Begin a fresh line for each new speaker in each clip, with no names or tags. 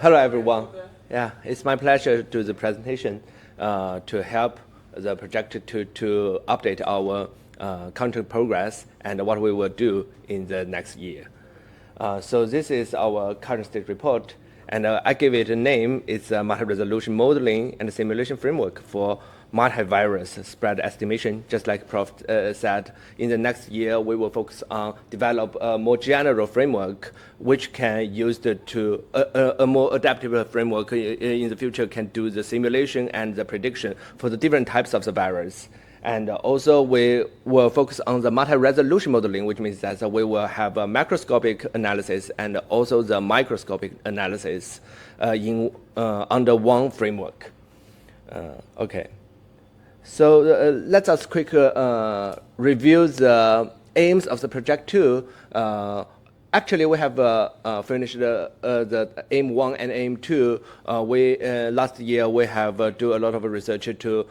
Hello, everyone. Yeah, it's my pleasure to do the presentation to help the project to update our country progress and what we will do in the next year. So this is our current state report, and I give it a name. It's a multi-resolution modeling and simulation framework for multivirus spread estimation. Just like Prof said, in the next year, we will focus on develop a more general framework which can use to a more adaptable framework in the future can do the simulation and the prediction for the different types of the virus. And also, we will focus on the multi-resolution modeling, which means that we will have a macroscopic analysis and also the microscopic analysis under one framework. Okay. So let us quickly review the aims of the project 2. Actually, we have finished the aim 1 and aim 2. Last year we have do a lot of research to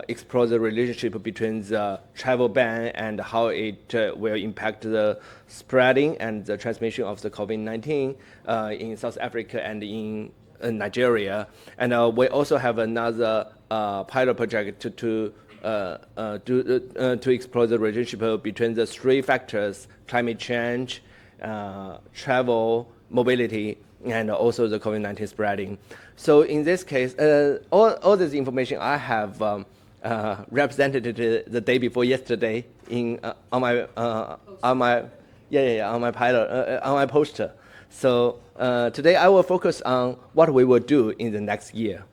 explore the relationship between the travel ban and how it will impact the spreading and the transmission of the COVID-19 in South Africa and in Nigeria. And we also have another pilot project to explore the relationship between the 3 factors: climate change, travel, mobility, and also the COVID-19 spreading. So in this case, all this information I have represented the day before yesterday on my poster. So today I will focus on what we will do in the next year.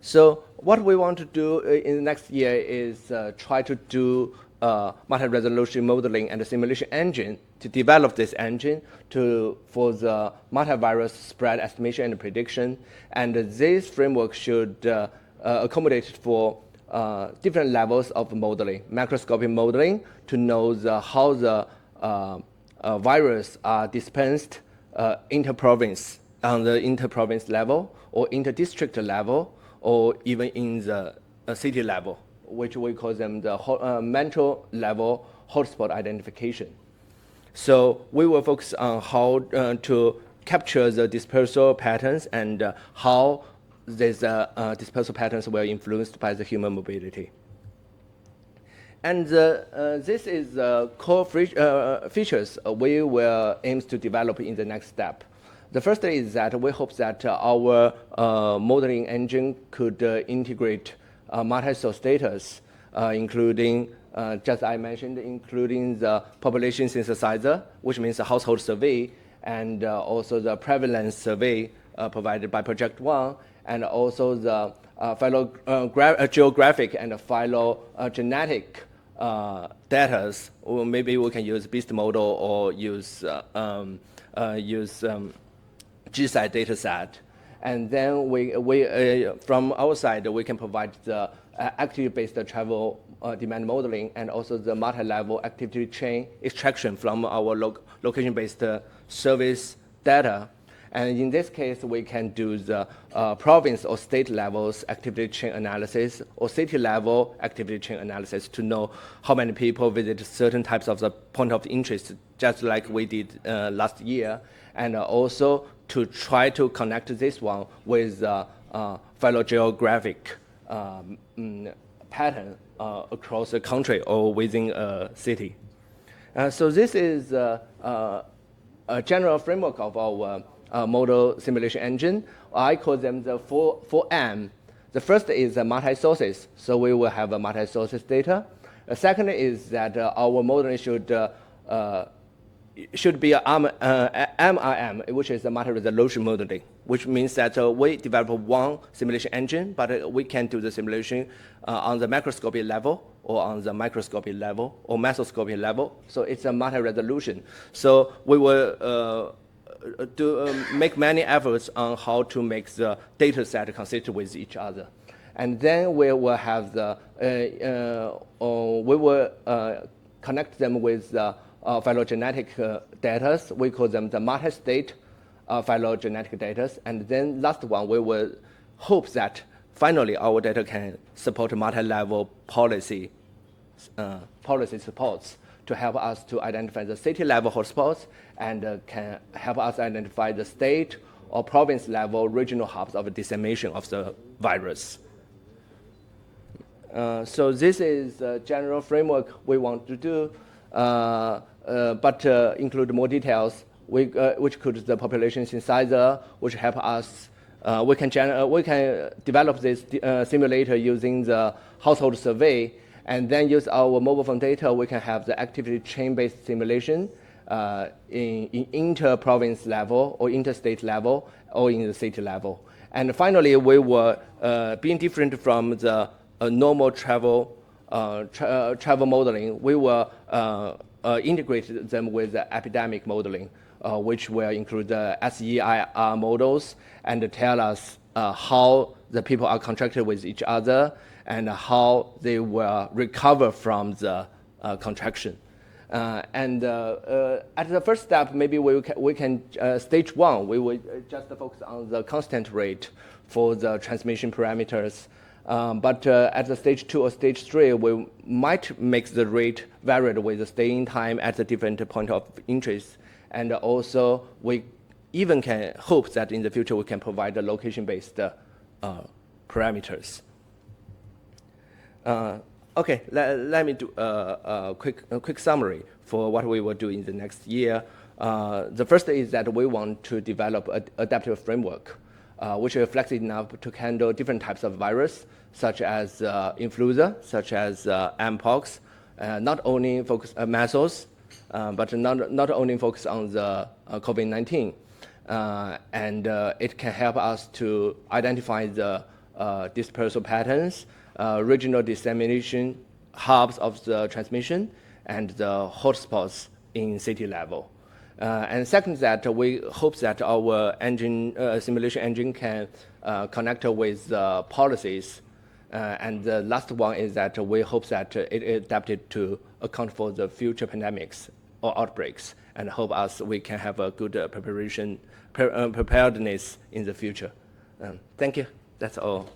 So what we want to do in the next year is try to do multi-resolution modeling and simulation engine to develop this engine for the multivirus spread estimation and prediction. And this framework should accommodate for different levels of modeling, macroscopic modeling to know how the virus are dispensed inter-province on the inter-province level or inter-district level or even in the city level, which we call them the metro level hotspot identification. So we will focus on how to capture the dispersal patterns and how these dispersal patterns were influenced by the human mobility. And this is the core features we will aim to develop in the next step. The first is that we hope that our modeling engine could integrate multi-source data, including, just I mentioned, including the population synthesizer, which means the household survey, and also the prevalence survey provided by Project 1, and also the geographic and phylogenetic data, or maybe we can use beast model or use GSI data set. And then from our side, we can provide the activity-based travel demand modeling and also the multi-level activity chain extraction from our location-based service data. And in this case, we can do the province or state levels activity chain analysis or city level activity chain analysis to know how many people visit certain types of the point of interest, just like we did last year. And also to try to connect this one with phylogeographic pattern across the country or within a city. So this is a general framework of our model simulation engine. I call them the 4M. The first is multi-sources, so we will have a multi-sources data. The second is that our modeling should be MRM, which is a multi-resolution modeling, which means that we develop one simulation engine, but we can do the simulation on the macroscopic level or on the microscopic level or mesoscopic level. So it's a multi-resolution. So we will make many efforts on how to make the data set consistent with each other. And then we will have we will connect them with the phylogenetic data. We call them the multi-state phylogenetic data. And then last one, we will hope that finally our data can support multi-level policy supports to help us to identify the city level hotspots and can help us identify the state or province level regional hubs of dissemination of the virus. So this is the general framework we want to do, but include more details, which could the population synthesizer, which help us. We can develop this simulator using the household survey, and then use our mobile phone data. We can have the activity chain-based simulation in inter-province level or interstate level or in the city level. And finally, we were being different from the normal travel modeling. We will integrate them with the epidemic modeling, which will include the SEIR models and tell us how the people are contracted with each other and how they will recover from the contraction. At the first step, maybe we can stage one, we will just focus on the constant rate for the transmission parameters. But at the stage 2 or stage 3, we might make the rate varied with the staying time at the different point of interest. And also, we even can hope that in the future we can provide the location-based parameters. Okay, let me do a quick summary for what we will do in the next year. The first is that we want to develop an adaptive framework, which is flexible enough to handle different types of virus, such as influenza, such as mpox, not only focus measles, but not only focus on the COVID-19. And it can help us to identify the dispersal patterns, regional dissemination hubs of the transmission, and the hotspots in city level. And second, that we hope that our simulation engine can connect with policies. And the last one is that we hope that it is adapted to account for the future pandemics or outbreaks, and hope we can have a good preparedness in the future. Thank you. That's all.